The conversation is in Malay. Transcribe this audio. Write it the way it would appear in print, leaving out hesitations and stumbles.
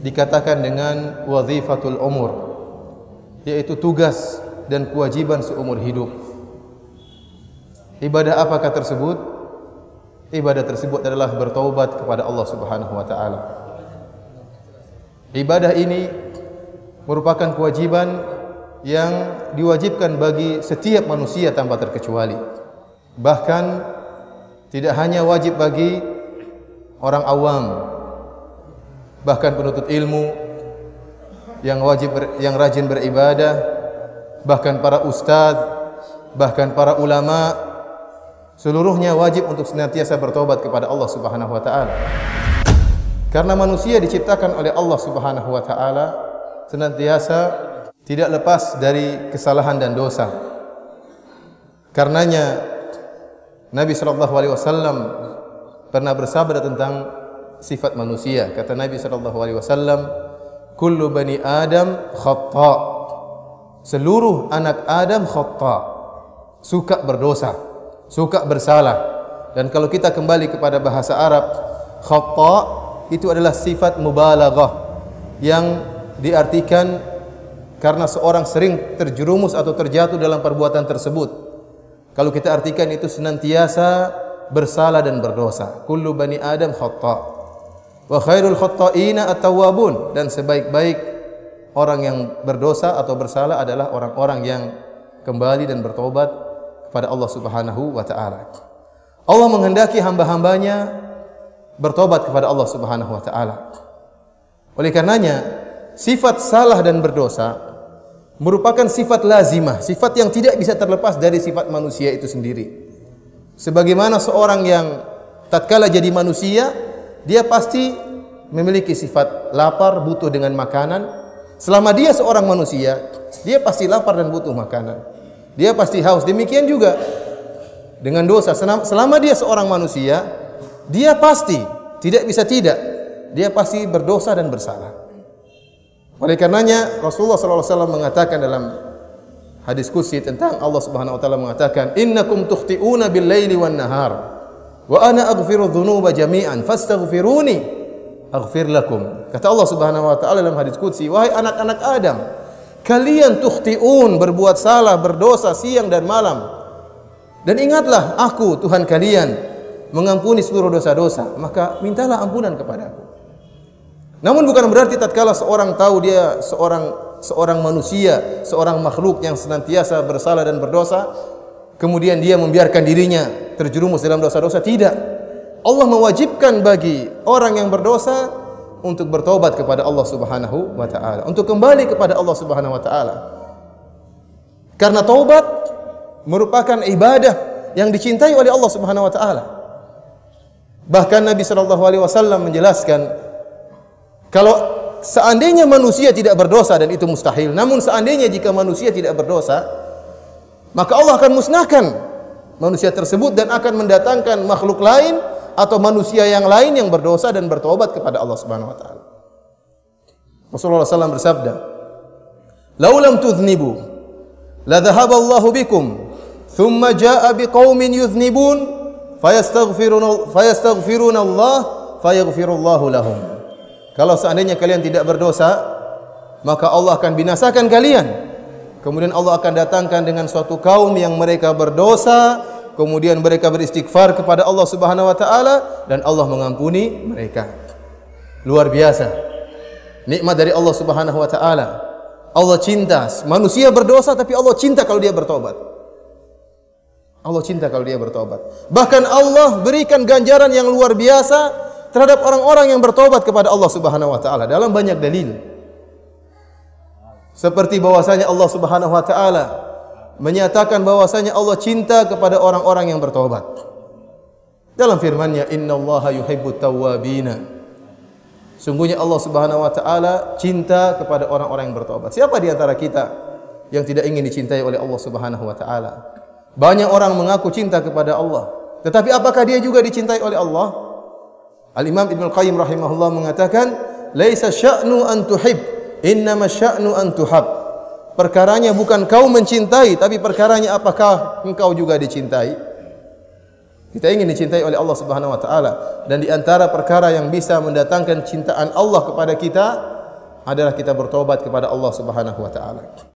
dikatakan dengan wazifatul umur, yaitu tugas dan kewajiban seumur hidup. Ibadah apakah tersebut? Ibadah tersebut adalah bertaubat kepada Allah Subhanahu wa taala. Ibadah ini merupakan kewajiban yang diwajibkan bagi setiap manusia tanpa terkecuali. Bahkan tidak hanya wajib bagi orang awam, bahkan penuntut ilmu yang rajin beribadah, bahkan para ustaz, bahkan para ulama, seluruhnya wajib untuk senantiasa bertobat kepada Allah Subhanahu wa taala. Karena manusia diciptakan oleh Allah Subhanahu wa taala senantiasa tidak lepas dari kesalahan dan dosa. Karenanya Nabi sallallahu alaihi wasallam pernah bersabda tentang sifat manusia. Kata Nabi sallallahu alaihi wasallam, "Kullu bani Adam khata'." Seluruh anak Adam khata', suka berdosa, suka bersalah. Dan kalau kita kembali kepada bahasa Arab, khata' itu adalah sifat mubalaghah yang diartikan karena seorang sering terjerumus atau terjatuh dalam perbuatan tersebut. Kalau kita artikan itu senantiasa bersalah dan berdosa. Kullu bani Adam khata'. Wa khairul khata'ina at-tawwabun, dan sebaik-baik orang yang berdosa atau bersalah adalah orang-orang yang kembali dan bertobat kepada Allah Subhanahu wa taala. Allah menghendaki hamba-hambanya bertobat kepada Allah Subhanahu wa taala. Oleh karenanya, sifat salah dan berdosa merupakan sifat lazimah, sifat yang tidak bisa terlepas dari sifat manusia itu sendiri. Sebagaimana seorang yang tatkala jadi manusia, dia pasti memiliki sifat lapar, butuh dengan makanan. Selama dia seorang manusia, dia pasti lapar dan butuh makanan. Dia pasti haus. Demikian juga dengan dosa. Selama dia seorang manusia, dia pasti tidak bisa tidak, dia pasti berdosa dan bersalah. Oleh karenanya Rasulullah sallallahu alaihi wasallam mengatakan dalam hadis qudsi tentang Allah Subhanahu wa taala mengatakan, "Innakum tukhti'una bil-laili wan-nahar wa ana aghfiru dzunuba jami'an fastaghfiruni aghfir lakum." Kata Allah Subhanahu wa taala dalam hadis qudsi, "Wahai anak-anak Adam, kalian tukhti'un, berbuat salah, berdosa siang dan malam. Dan ingatlah aku Tuhan kalian mengampuni seluruh dosa-dosa, maka mintalah ampunan kepadaku." Namun bukan berarti tatkala seorang tahu dia seorang manusia, seorang makhluk yang senantiasa bersalah dan berdosa, kemudian dia membiarkan dirinya terjerumus dalam dosa-dosa. Tidak. Allah mewajibkan bagi orang yang berdosa untuk bertobat kepada Allah Subhanahu wa taala, untuk kembali kepada Allah Subhanahu wa taala. Karena taubat merupakan ibadah yang dicintai oleh Allah Subhanahu wa taala. Bahkan Nabi sallallahu alaihi wasallam menjelaskan, kalau seandainya manusia tidak berdosa, dan itu mustahil, namun seandainya jika manusia tidak berdosa, maka Allah akan musnahkan manusia tersebut dan akan mendatangkan makhluk lain atau manusia yang lain yang berdosa dan bertobat kepada Allah Subhanahu wa taala. Rasulullah SAW bersabda, "Lau lam tudhnibu la dhahaba Allahu bikum, thumma jaa'a biqaumin yudhnibun fayastaghfiruna Allah fayaghfirullahu lahum." Kalau seandainya kalian tidak berdosa, maka Allah akan binasakan kalian. Kemudian Allah akan datangkan dengan suatu kaum yang mereka berdosa, kemudian mereka beristighfar kepada Allah Subhanahu wa taala dan Allah mengampuni mereka. Luar biasa nikmat dari Allah Subhanahu wa taala. Allah cinta manusia berdosa, tapi Allah cinta kalau dia bertobat. Allah cinta kalau dia bertobat. Bahkan Allah berikan ganjaran yang luar biasa terhadap orang-orang yang bertobat kepada Allah Subhanahu wa taala dalam banyak dalil. Seperti bahwasanya Allah Subhanahu wa taala menyatakan bahwasanya Allah cinta kepada orang-orang yang bertobat. Dalam firman-Nya, "Innallaha yuhibbut tawwabina." Sungguhnya Allah Subhanahu wa taala cinta kepada orang-orang yang bertobat. Siapa di antara kita yang tidak ingin dicintai oleh Allah Subhanahu wa taala? Banyak orang mengaku cinta kepada Allah, tetapi apakah dia juga dicintai oleh Allah? Al-Imam Ibnu Qayyim rahimahullah mengatakan, "Laisa sya'nu an tuhib, innama sya'nu an tuhab." Perkaranya bukan kau mencintai, tapi perkaranya apakah engkau juga dicintai? Kita ingin dicintai oleh Allah Subhanahu wa taala, dan di antara perkara yang bisa mendatangkan cintaan Allah kepada kita adalah kita bertobat kepada Allah Subhanahu wa taala.